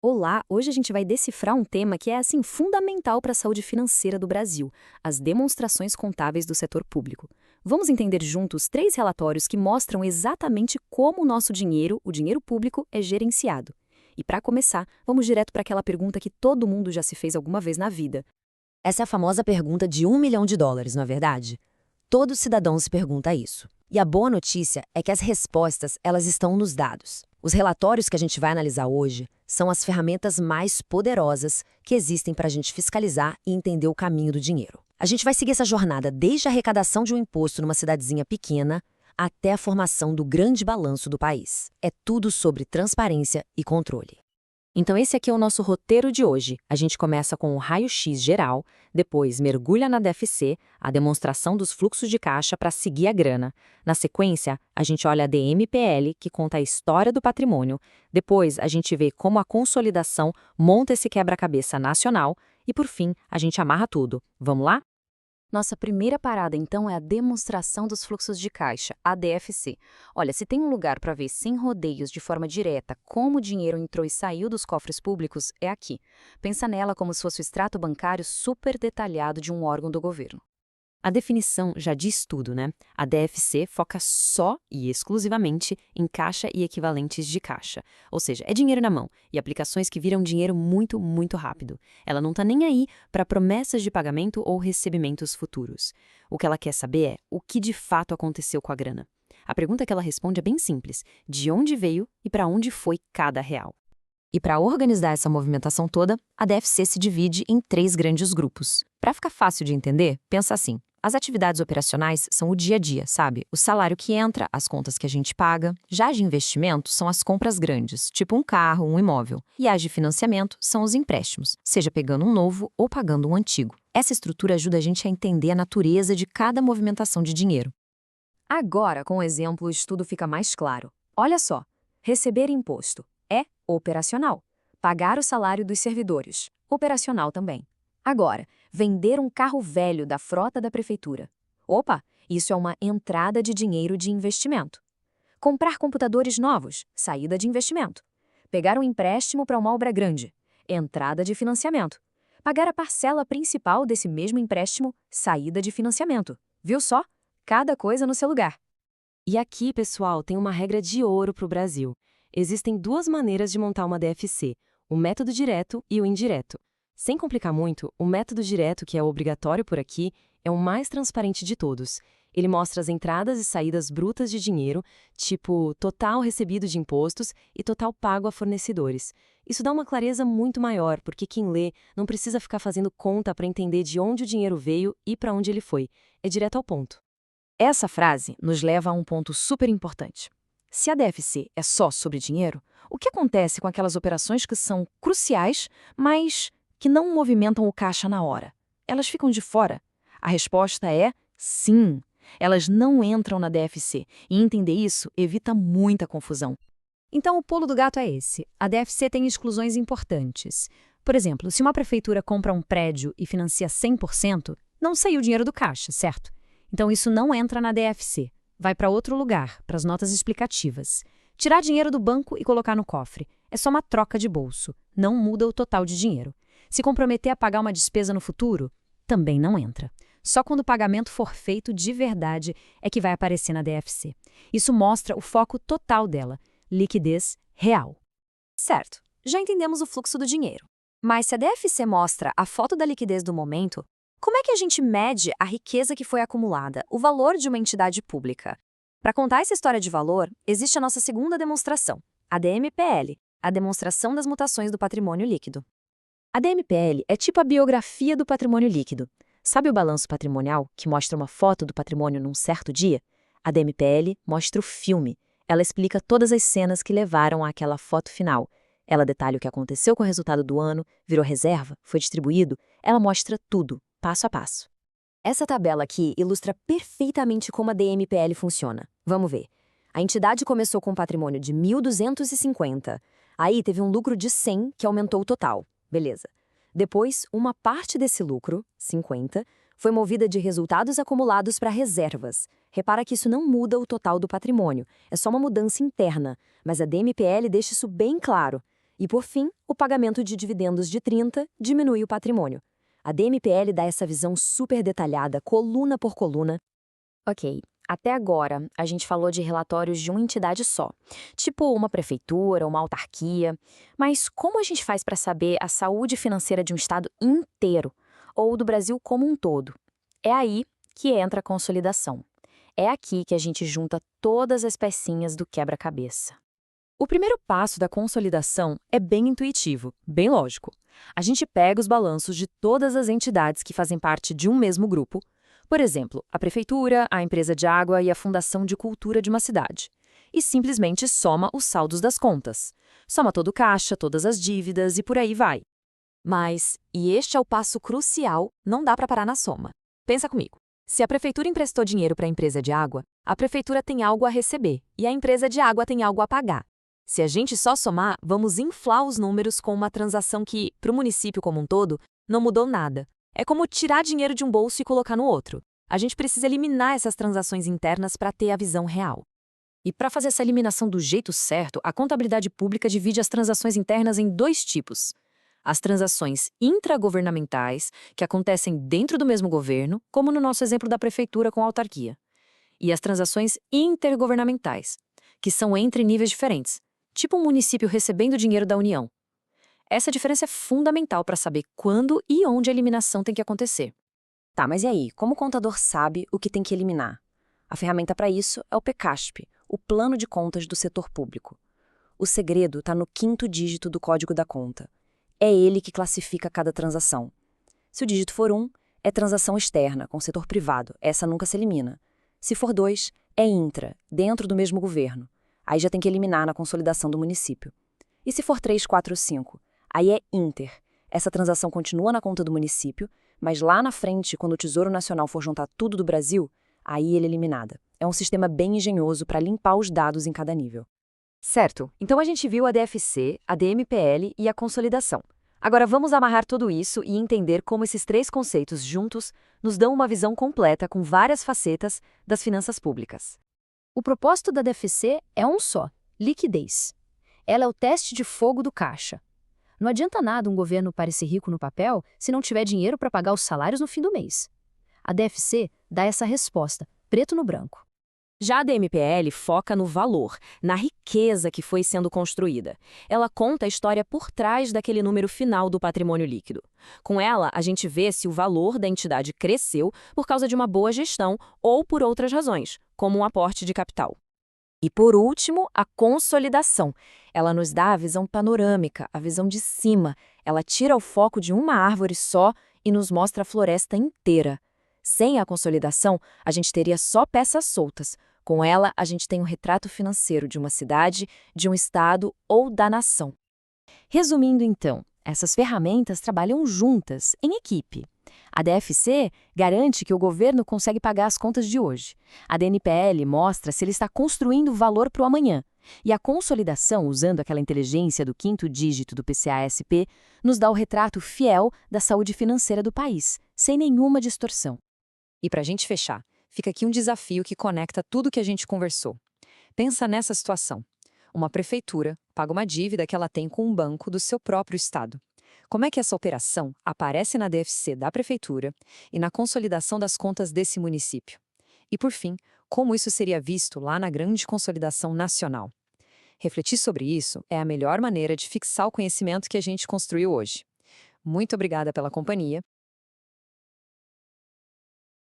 Olá, hoje a gente vai decifrar um tema que é assim fundamental para a saúde financeira do Brasil, as demonstrações contábeis do setor público. Vamos entender juntos três relatórios que mostram exatamente como o nosso dinheiro, o dinheiro público, é gerenciado. E para começar, vamos direto para aquela pergunta que todo mundo já se fez alguma vez na vida. Essa é a famosa pergunta de US$ 1 milhão, não é verdade? Todo cidadão se pergunta isso. E a boa notícia é que as respostas, elas estão nos dados. Os relatórios que a gente vai analisar hoje são as ferramentas mais poderosas que existem para a gente fiscalizar e entender o caminho do dinheiro. A gente vai seguir essa jornada desde a arrecadação de um imposto numa cidadezinha pequena até a formação do grande balanço do país. É tudo sobre transparência e controle. Então esse aqui é o nosso roteiro de hoje. A gente começa com o raio-x geral, depois mergulha na DFC, a demonstração dos fluxos de caixa para seguir a grana. Na sequência, a gente olha a DMPL, que conta a história do patrimônio. Depois, a gente vê como a consolidação monta esse quebra-cabeça nacional. E por fim, a gente amarra tudo. Vamos lá? Nossa primeira parada, então, é a demonstração dos fluxos de caixa, a DFC. Olha, se tem um lugar para ver sem rodeios, de forma direta, como o dinheiro entrou e saiu dos cofres públicos, é aqui. Pensa nela como se fosse o extrato bancário super detalhado de um órgão do governo. A definição já diz tudo, né? A DFC foca só e exclusivamente em caixa e equivalentes de caixa. Ou seja, é dinheiro na mão e aplicações que viram dinheiro muito, muito rápido. Ela não está nem aí para promessas de pagamento ou recebimentos futuros. O que ela quer saber é o que de fato aconteceu com a grana. A pergunta que ela responde é bem simples: de onde veio e para onde foi cada real? E para organizar essa movimentação toda, a DFC se divide em três grandes grupos. Para ficar fácil de entender, pensa assim. As atividades operacionais são o dia a dia, sabe? O salário que entra, as contas que a gente paga. Já de investimento são as compras grandes, tipo um carro, um imóvel. E as de financiamento são os empréstimos, seja pegando um novo ou pagando um antigo. Essa estrutura ajuda a gente a entender a natureza de cada movimentação de dinheiro. Agora, com o exemplo, o estudo fica mais claro. Olha só, receber imposto é operacional. Pagar o salário dos servidores, operacional também. Agora, vender um carro velho da frota da prefeitura. Opa, isso é uma entrada de dinheiro de investimento. Comprar computadores novos, saída de investimento. Pegar um empréstimo para uma obra grande, entrada de financiamento. Pagar a parcela principal desse mesmo empréstimo, saída de financiamento. Viu só? Cada coisa no seu lugar. E aqui, pessoal, tem uma regra de ouro para o Brasil. Existem duas maneiras de montar uma DFC, o método direto e o indireto. Sem complicar muito, o método direto, que é obrigatório por aqui, é o mais transparente de todos. Ele mostra as entradas e saídas brutas de dinheiro, tipo total recebido de impostos e total pago a fornecedores. Isso dá uma clareza muito maior, porque quem lê não precisa ficar fazendo conta para entender de onde o dinheiro veio e para onde ele foi. É direto ao ponto. Essa frase nos leva a um ponto super importante. Se a DFC é só sobre dinheiro, o que acontece com aquelas operações que são cruciais, mas que não movimentam o caixa na hora? Elas ficam de fora? A resposta é sim. Elas não entram na DFC, e entender isso evita muita confusão. Então, o pulo do gato é esse. A DFC tem exclusões importantes. Por exemplo, se uma prefeitura compra um prédio e financia 100%, não saiu o dinheiro do caixa, certo? Então, isso não entra na DFC. Vai para outro lugar, para as notas explicativas. Tirar dinheiro do banco e colocar no cofre. É só uma troca de bolso. Não muda o total de dinheiro. Se comprometer a pagar uma despesa no futuro, também não entra. Só quando o pagamento for feito de verdade é que vai aparecer na DFC. Isso mostra o foco total dela, liquidez real. Certo, já entendemos o fluxo do dinheiro. Mas se a DFC mostra a foto da liquidez do momento, como é que a gente mede a riqueza que foi acumulada, o valor de uma entidade pública? Para contar essa história de valor, existe a nossa segunda demonstração, a DMPL, a demonstração das mutações do patrimônio líquido. A DMPL é tipo a biografia do patrimônio líquido. Sabe o balanço patrimonial, que mostra uma foto do patrimônio num certo dia? A DMPL mostra o filme. Ela explica todas as cenas que levaram àquela foto final. Ela detalha o que aconteceu com o resultado do ano, virou reserva, foi distribuído. Ela mostra tudo, passo a passo. Essa tabela aqui ilustra perfeitamente como a DMPL funciona. Vamos ver. A entidade começou com um patrimônio de 1.250. Aí teve um lucro de 100, que aumentou o total. Beleza. Depois, uma parte desse lucro, 50, foi movida de resultados acumulados para reservas. Repara que isso não muda o total do patrimônio, é só uma mudança interna, mas a DMPL deixa isso bem claro. E, por fim, o pagamento de dividendos de 30 diminui o patrimônio. A DMPL dá essa visão super detalhada, coluna por coluna. Ok, até agora a gente falou de relatórios de uma entidade só, tipo uma prefeitura, uma autarquia. Mas como a gente faz para saber a saúde financeira de um estado inteiro, ou do Brasil como um todo? É aí que entra a consolidação. É aqui que a gente junta todas as pecinhas do quebra-cabeça. O primeiro passo da consolidação é bem intuitivo, bem lógico. A gente pega os balanços de todas as entidades que fazem parte de um mesmo grupo, por exemplo, a prefeitura, a empresa de água e a fundação de cultura de uma cidade, e simplesmente soma os saldos das contas. Soma todo o caixa, todas as dívidas e por aí vai. Mas, e este é o passo crucial, não dá para parar na soma. Pensa comigo. Se a prefeitura emprestou dinheiro para a empresa de água, a prefeitura tem algo a receber e a empresa de água tem algo a pagar. Se a gente só somar, vamos inflar os números com uma transação que, para o município como um todo, não mudou nada. É como tirar dinheiro de um bolso e colocar no outro. A gente precisa eliminar essas transações internas para ter a visão real. E para fazer essa eliminação do jeito certo, a contabilidade pública divide as transações internas em dois tipos. As transações intragovernamentais, que acontecem dentro do mesmo governo, como no nosso exemplo da prefeitura com a autarquia. E as transações intergovernamentais, que são entre níveis diferentes, tipo um município recebendo dinheiro da União. Essa diferença é fundamental para saber quando e onde a eliminação tem que acontecer. Tá, mas e aí? Como o contador sabe o que tem que eliminar? A ferramenta para isso é o PCASP, o Plano de Contas do Setor Público. O segredo está no 5º dígito do código da conta. É ele que classifica cada transação. Se o dígito for 1, é transação externa, com o setor privado. Essa nunca se elimina. Se for 2, é intra, dentro do mesmo governo. Aí já tem que eliminar na consolidação do município. E se for 3, 4 ou 5? Aí é inter. Essa transação continua na conta do município, mas lá na frente, quando o Tesouro Nacional for juntar tudo do Brasil, aí ele é eliminada. É um sistema bem engenhoso para limpar os dados em cada nível. Certo, então a gente viu a DFC, a DMPL e a consolidação. Agora vamos amarrar tudo isso e entender como esses três conceitos juntos nos dão uma visão completa com várias facetas das finanças públicas. O propósito da DFC é um só: liquidez. Ela é o teste de fogo do caixa. Não adianta nada um governo parecer rico no papel se não tiver dinheiro para pagar os salários no fim do mês. A DFC dá essa resposta, preto no branco. Já a DMPL foca no valor, na riqueza que foi sendo construída. Ela conta a história por trás daquele número final do patrimônio líquido. Com ela, a gente vê se o valor da entidade cresceu por causa de uma boa gestão ou por outras razões, como um aporte de capital. E por último, a consolidação. Ela nos dá a visão panorâmica, a visão de cima. Ela tira o foco de uma árvore só e nos mostra a floresta inteira. Sem a consolidação, a gente teria só peças soltas. Com ela, a gente tem um retrato financeiro de uma cidade, de um estado ou da nação. Resumindo então, essas ferramentas trabalham juntas, em equipe. A DFC garante que o governo consegue pagar as contas de hoje. A DNPL mostra se ele está construindo valor para o amanhã. E a consolidação, usando aquela inteligência do 5º dígito do PCA-SP, nos dá o retrato fiel da saúde financeira do país, sem nenhuma distorção. E para a gente fechar, fica aqui um desafio que conecta tudo que a gente conversou. Pensa nessa situação. Uma prefeitura paga uma dívida que ela tem com um banco do seu próprio estado. Como é que essa operação aparece na DFC da prefeitura e na consolidação das contas desse município? E, por fim, como isso seria visto lá na grande consolidação nacional? Refletir sobre isso é a melhor maneira de fixar o conhecimento que a gente construiu hoje. Muito obrigada pela companhia